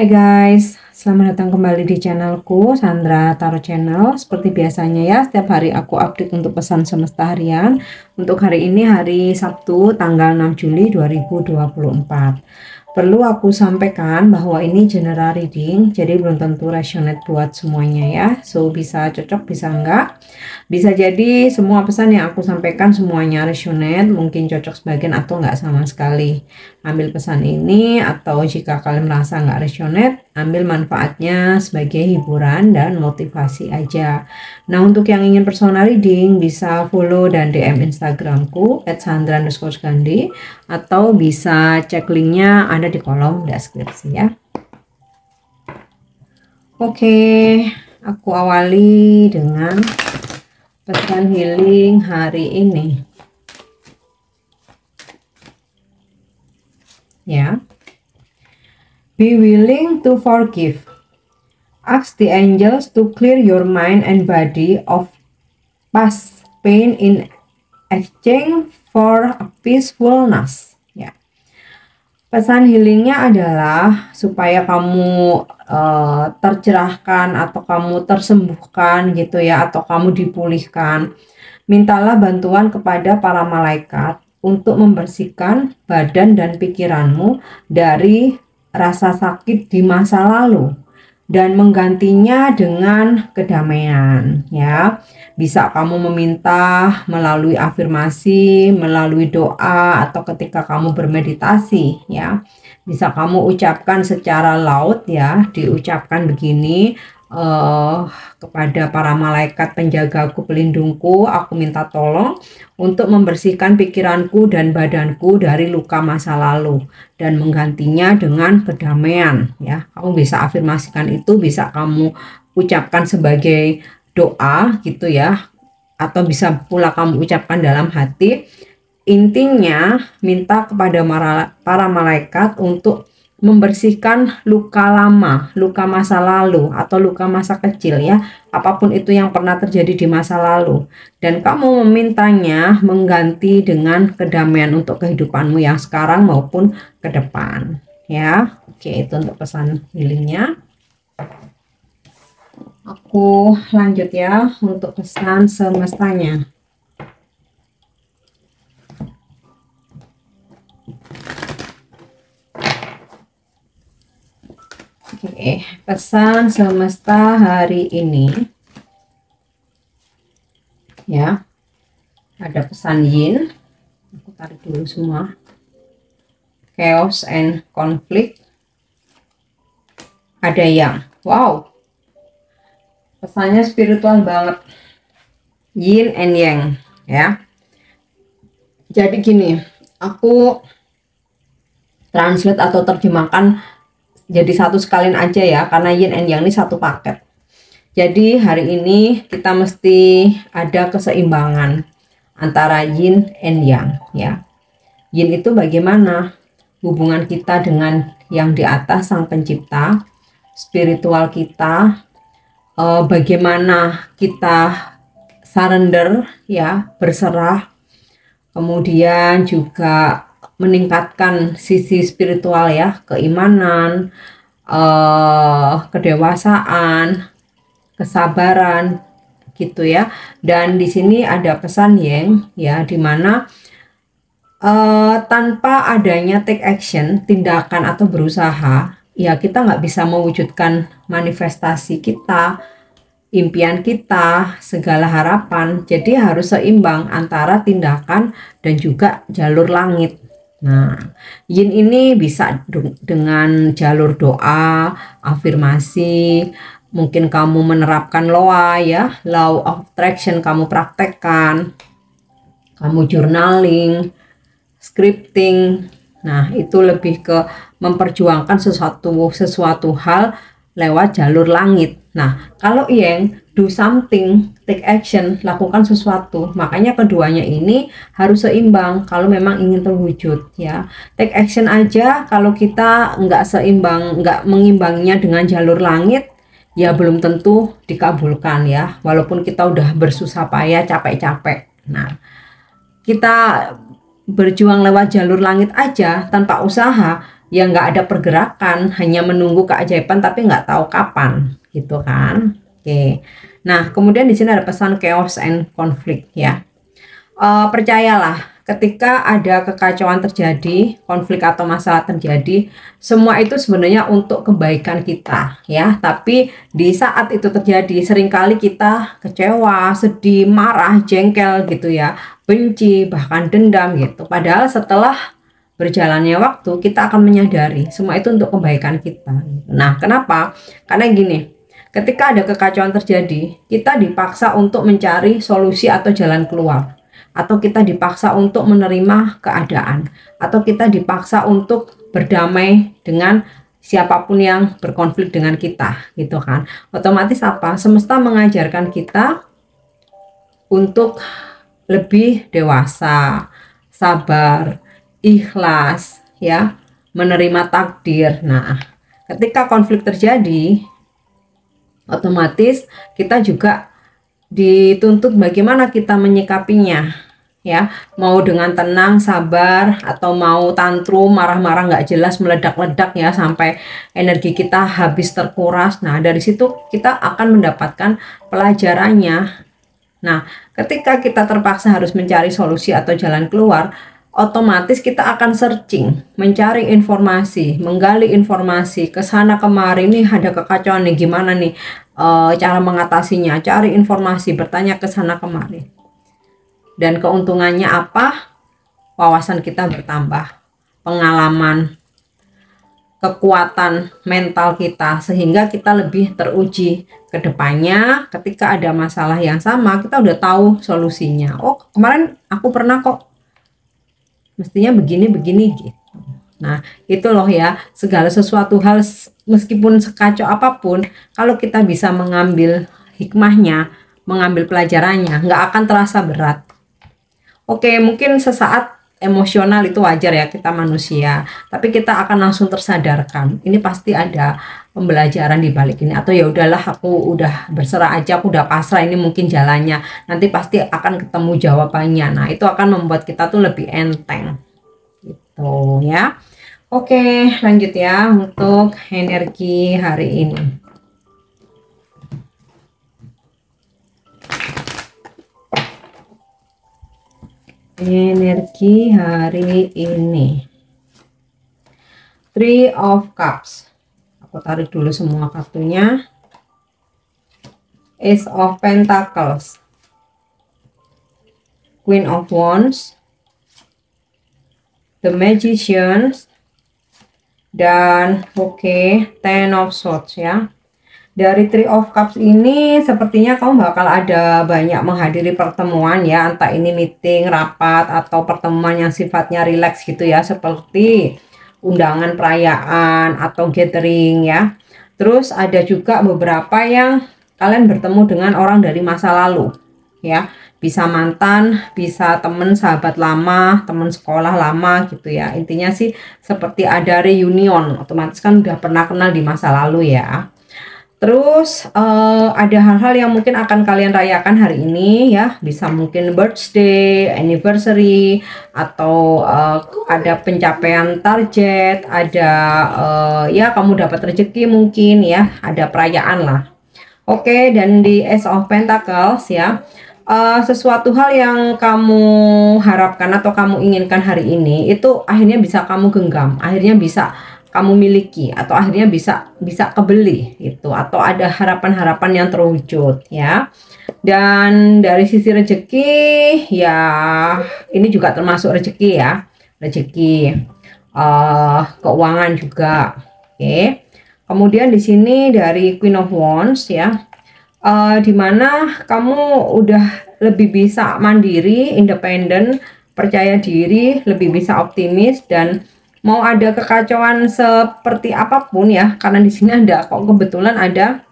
Hai guys, selamat datang kembali di channelku Sandra Tarot Channel. Seperti biasanya ya, setiap hari aku update untuk pesan semesta harian. Untuk hari ini hari Sabtu tanggal 6 Juli 2024. Perlu aku sampaikan bahwa ini general reading, jadi belum tentu resonate buat semuanya ya. So bisa cocok, bisa enggak. Bisa jadi semua pesan yang aku sampaikan semuanya resonate, mungkin cocok sebagian atau enggak sama sekali. Ambil pesan ini, atau jika kalian merasa enggak resonate, ambil manfaatnya sebagai hiburan dan motivasi aja. Nah, untuk yang ingin personal reading bisa follow dan DM Instagramku @sandra_gandhi, atau bisa cek linknya ada di kolom deskripsi ya. Oke, aku awali dengan pesan healing hari ini ya. Be willing to forgive. Ask the angels to clear your mind and body of past pain in exchange for peacefulness ya. Pesan healingnya adalah supaya kamu tercerahkan atau kamu tersembuhkan gitu ya, atau kamu dipulihkan. Mintalah bantuan kepada para malaikat untuk membersihkan badan dan pikiranmu dari rasa sakit di masa lalu dan menggantinya dengan kedamaian ya. Bisa kamu meminta melalui afirmasi, melalui doa, atau ketika kamu bermeditasi ya. Bisa kamu ucapkan secara laut ya, diucapkan begini, kepada para malaikat penjagaku, pelindungku, aku minta tolong untuk membersihkan pikiranku dan badanku dari luka masa lalu dan menggantinya dengan kedamaian ya. Kamu bisa afirmasikan itu, bisa kamu ucapkan sebagai doa gitu ya, atau bisa pula kamu ucapkan dalam hati. Intinya minta kepada para malaikat untuk membersihkan luka lama, luka masa lalu, atau luka masa kecil ya, apapun itu yang pernah terjadi di masa lalu, dan kamu memintanya mengganti dengan kedamaian untuk kehidupanmu yang sekarang maupun ke depan ya. Oke, itu untuk pesan healingnya. Aku lanjut ya untuk pesan semestanya. Oke, pesan semesta hari ini ya. Ada pesan yin, aku tarik dulu semua. Chaos and conflict. Ada yang wow, pesannya spiritual banget, yin and yang ya. Jadi gini, aku translate atau terjemahkan jadi satu sekalian aja ya, karena yin and yang ini satu paket. Jadi hari ini kita mesti ada keseimbangan antara yin and yang ya. Yin itu bagaimana hubungan kita dengan yang di atas, sang pencipta, spiritual kita, bagaimana kita surrender ya, berserah, kemudian juga meningkatkan sisi spiritual ya, keimanan, kedewasaan, kesabaran gitu ya. Dan di sini ada pesan yang ya, dimana tanpa adanya take action, tindakan atau berusaha ya, kita nggak bisa mewujudkan manifestasi kita, impian kita, segala harapan. Jadi harus seimbang antara tindakan dan juga jalur langit. Nah, yin ini bisa dengan jalur doa, afirmasi, mungkin kamu menerapkan LOA ya, Law of Attraction, kamu praktekkan, kamu journaling, scripting. Nah, itu lebih ke memperjuangkan sesuatu hal lewat jalur langit. Nah, kalau yang do something, take action, lakukan sesuatu. Makanya keduanya ini harus seimbang kalau memang ingin terwujud ya. Take action aja kalau kita nggak seimbang, nggak mengimbanginya dengan jalur langit, ya belum tentu dikabulkan ya. Walaupun kita udah bersusah payah, capek-capek. Nah, kita berjuang lewat jalur langit aja tanpa usaha, ya nggak ada pergerakan, hanya menunggu keajaiban tapi nggak tahu kapan, gitu kan. Oke. Nah, kemudian di sini ada pesan chaos and conflict ya. Percayalah, ketika ada kekacauan terjadi, konflik atau masalah terjadi, semua itu sebenarnya untuk kebaikan kita ya. Tapi di saat itu terjadi, seringkali kita kecewa, sedih, marah, jengkel gitu ya, benci, bahkan dendam gitu. Padahal setelah berjalannya waktu, kita akan menyadari semua itu untuk kebaikan kita. Nah, kenapa? Karena gini, ketika ada kekacauan terjadi, kita dipaksa untuk mencari solusi atau jalan keluar, atau kita dipaksa untuk menerima keadaan, atau kita dipaksa untuk berdamai dengan siapapun yang berkonflik dengan kita, gitu kan. Otomatis apa? Semesta mengajarkan kita untuk lebih dewasa, sabar, ikhlas, ya, menerima takdir. Nah, ketika konflik terjadi, otomatis kita juga dituntut bagaimana kita menyikapinya ya, mau dengan tenang, sabar, atau mau tantrum, marah-marah nggak jelas, meledak-ledak ya, sampai energi kita habis terkuras. Nah, dari situ kita akan mendapatkan pelajarannya. Nah, ketika kita terpaksa harus mencari solusi atau jalan keluar, otomatis kita akan searching, mencari informasi, menggali informasi ke sana kemari, nih ada kekacauan nih, gimana nih cara mengatasinya, cari informasi, bertanya ke sana kemari. Dan keuntungannya apa? Wawasan kita bertambah, pengalaman, kekuatan mental kita, sehingga kita lebih teruji ke depannya. Ketika ada masalah yang sama, kita udah tahu solusinya. Oh, kemarin aku pernah kok, mestinya begini-begini gitu. Nah, itu loh ya, segala sesuatu hal meskipun sekacau apapun, kalau kita bisa mengambil hikmahnya, mengambil pelajarannya, nggak akan terasa berat. Oke, mungkin sesaat emosional itu wajar ya, kita manusia, tapi kita akan langsung tersadarkan. Ini pasti ada pembelajaran di balik ini, atau ya udahlah, aku udah berserah aja, aku udah pasrah, ini mungkin jalannya. Nanti pasti akan ketemu jawabannya. Nah, itu akan membuat kita tuh lebih enteng. Gitu ya. Oke, lanjut ya untuk energi hari ini. Energi hari ini. Three of Cups. Aku tarik dulu semua kartunya. Ace of Pentacles. Queen of Wands. The Magician, dan Ten of Swords ya. Dari Three of Cups ini sepertinya kamu bakal ada banyak menghadiri pertemuan ya, entah ini meeting, rapat, atau pertemuan yang sifatnya rileks gitu ya, seperti undangan perayaan atau gathering ya. Terus ada juga beberapa yang kalian bertemu dengan orang dari masa lalu ya. Bisa mantan, bisa temen, sahabat lama, temen sekolah lama gitu ya. Intinya sih seperti ada reunion, otomatis kan udah pernah kenal di masa lalu ya. Terus ada hal-hal yang mungkin akan kalian rayakan hari ini ya. Bisa mungkin birthday, anniversary, atau ada pencapaian target, ada ya kamu dapat rezeki mungkin ya, ada perayaan lah. Oke, dan di Ace of Pentacles ya, sesuatu hal yang kamu harapkan atau kamu inginkan hari ini itu akhirnya bisa kamu genggam, akhirnya bisa kamu miliki, atau akhirnya bisa kebeli itu, atau ada harapan-harapan yang terwujud ya. Dan dari sisi rezeki ya, ini juga termasuk rezeki ya, rezeki keuangan juga. Oke. Kemudian di sini dari Queen of Wands ya, dimana kamu udah lebih bisa mandiri, independen, percaya diri, lebih bisa optimis, dan mau ada kekacauan seperti apapun ya, karena di sini ada kok kebetulan ada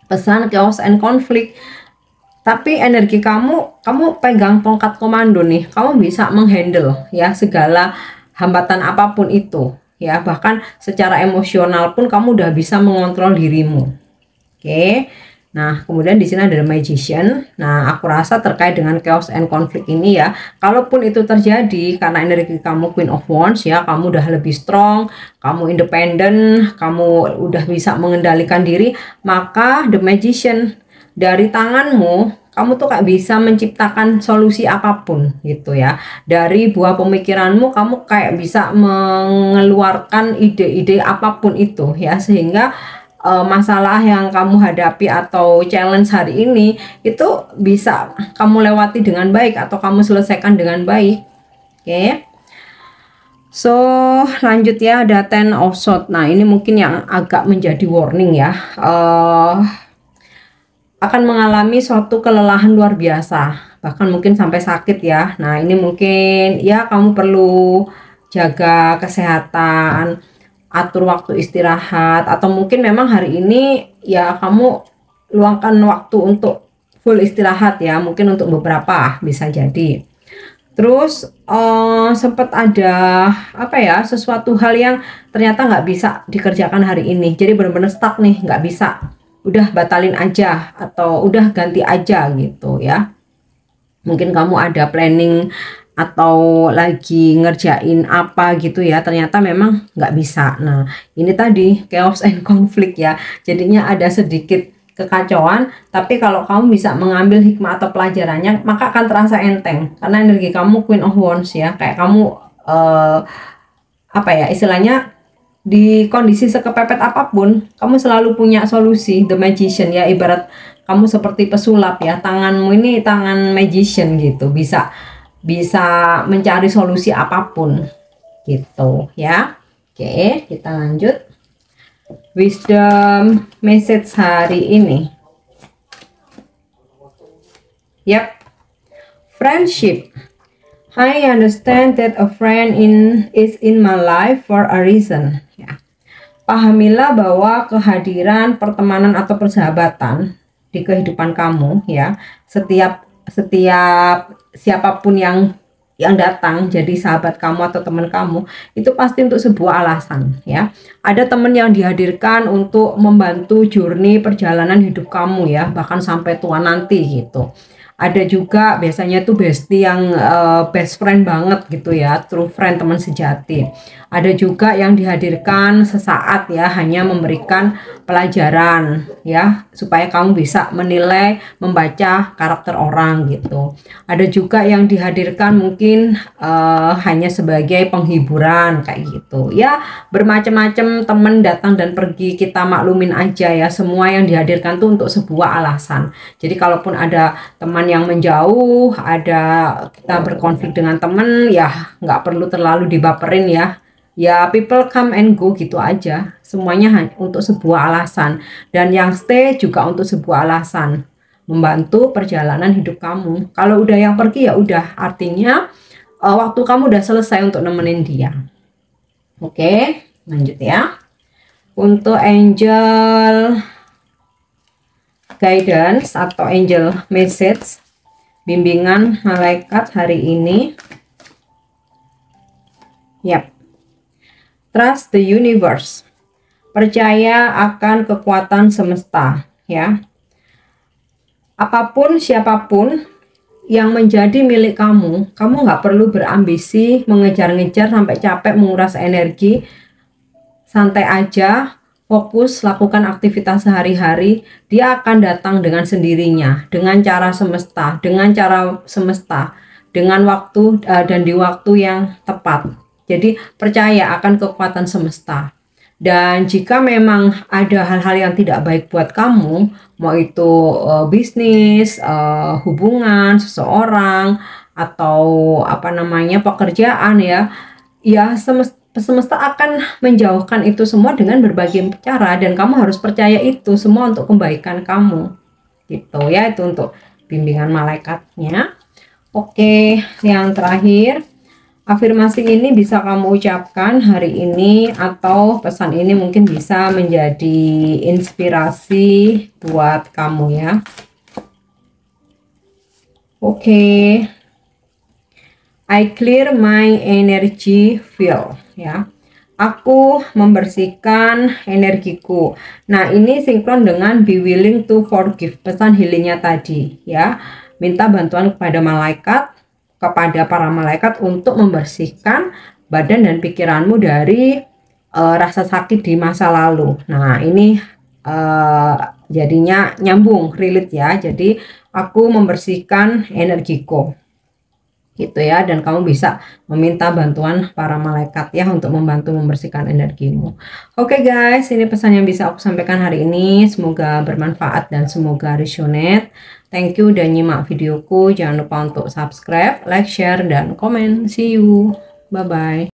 pesan chaos and conflict, tapi energi kamu pegang tongkat komando nih, kamu bisa menghandle ya segala hambatan apapun itu ya, bahkan secara emosional pun kamu udah bisa mengontrol dirimu. Oke. Nah, kemudian di sini ada The Magician. Nah, aku rasa terkait dengan chaos and conflict ini ya, kalaupun itu terjadi karena energi kamu Queen of Wands ya, kamu udah lebih strong, kamu independen, kamu udah bisa mengendalikan diri, maka The Magician dari tanganmu, kamu tuh kayak bisa menciptakan solusi apapun gitu ya. Dari buah pemikiranmu, kamu kayak bisa mengeluarkan ide-ide apapun itu ya, sehingga masalah yang kamu hadapi atau challenge hari ini itu bisa kamu lewati dengan baik atau kamu selesaikan dengan baik. Oke. So, lanjut ya, ada Ten of Swords. Nah, ini mungkin yang agak menjadi warning ya. Akan mengalami suatu kelelahan luar biasa, bahkan mungkin sampai sakit ya. Nah, ini mungkin ya kamu perlu jaga kesehatan, atur waktu istirahat, atau mungkin memang hari ini ya kamu luangkan waktu untuk full istirahat ya, mungkin untuk beberapa bisa jadi. Terus sempat ada apa ya, sesuatu hal yang ternyata nggak bisa dikerjakan hari ini, jadi benar-benar stuck nih, nggak bisa, udah batalin aja atau udah ganti aja gitu ya. Mungkin kamu ada planning atau lagi ngerjain apa gitu ya, ternyata memang nggak bisa. Nah, ini tadi chaos and conflict ya, jadinya ada sedikit kekacauan, tapi kalau kamu bisa mengambil hikmah atau pelajarannya, maka akan terasa enteng, karena energi kamu Queen of Wands ya, kayak kamu apa ya istilahnya, di kondisi sekepepet apapun kamu selalu punya solusi. The Magician ya, ibarat kamu seperti pesulap ya, tanganmu ini tangan magician gitu, bisa mencari solusi apapun gitu ya. Oke, kita lanjut wisdom message hari ini. Yap, friendship. I understand that a friend is in my life for a reason. Ya. Pahamilah bahwa kehadiran pertemanan atau persahabatan di kehidupan kamu ya, setiap siapapun yang datang jadi sahabat kamu atau teman kamu, itu pasti untuk sebuah alasan ya. Ada teman yang dihadirkan untuk membantu journey perjalanan hidup kamu ya, bahkan sampai tua nanti gitu. Ada juga biasanya tuh bestie yang best friend banget gitu ya, true friend, teman sejati. Ada juga yang dihadirkan sesaat ya, hanya memberikan pelajaran ya, supaya kamu bisa menilai, membaca karakter orang gitu. Ada juga yang dihadirkan mungkin hanya sebagai penghiburan kayak gitu ya, bermacam-macam teman datang dan pergi, kita maklumin aja ya. Semua yang dihadirkan tuh untuk sebuah alasan. Jadi kalaupun ada teman yang menjauh, ada kita berkonflik dengan teman ya, nggak perlu terlalu dibaperin ya. Ya, people come and go gitu aja. Semuanya untuk sebuah alasan, dan yang stay juga untuk sebuah alasan, membantu perjalanan hidup kamu. Kalau udah yang pergi ya udah, artinya waktu kamu udah selesai untuk nemenin dia. Oke, lanjut ya. Untuk angel guidance atau angel message, bimbingan malaikat hari ini. Yap. Trust the universe. Percaya akan kekuatan semesta ya. Apapun siapapun yang menjadi milik kamu, kamu nggak perlu berambisi mengejar-ngejar sampai capek, menguras energi. Santai aja, fokus, lakukan aktivitas sehari-hari, dia akan datang dengan sendirinya, dengan cara semesta, dengan waktu dan di waktu yang tepat. Jadi percaya akan kekuatan semesta. Dan jika memang ada hal-hal yang tidak baik buat kamu, mau itu bisnis, hubungan seseorang, atau apa namanya pekerjaan ya, semesta akan menjauhkan itu semua dengan berbagai cara, dan kamu harus percaya itu semua untuk kebaikan kamu gitu ya. Itu untuk bimbingan malaikatnya. Oke, yang terakhir, afirmasi ini bisa kamu ucapkan hari ini, atau pesan ini mungkin bisa menjadi inspirasi buat kamu ya. Oke. I clear my energy field ya. aku membersihkan energiku. Nah, ini sinkron dengan be willing to forgive, pesan healingnya tadi ya. Minta bantuan kepada para malaikat untuk membersihkan badan dan pikiranmu dari rasa sakit di masa lalu. Nah, ini jadinya nyambung, relate ya. Jadi aku membersihkan energiku gitu ya, dan kamu bisa meminta bantuan para malaikat ya untuk membantu membersihkan energimu. Oke guys, ini pesan yang bisa aku sampaikan hari ini, semoga bermanfaat dan semoga resonate. Thank you udah nyimak videoku, jangan lupa untuk subscribe, like, share, dan komen. See you, bye bye.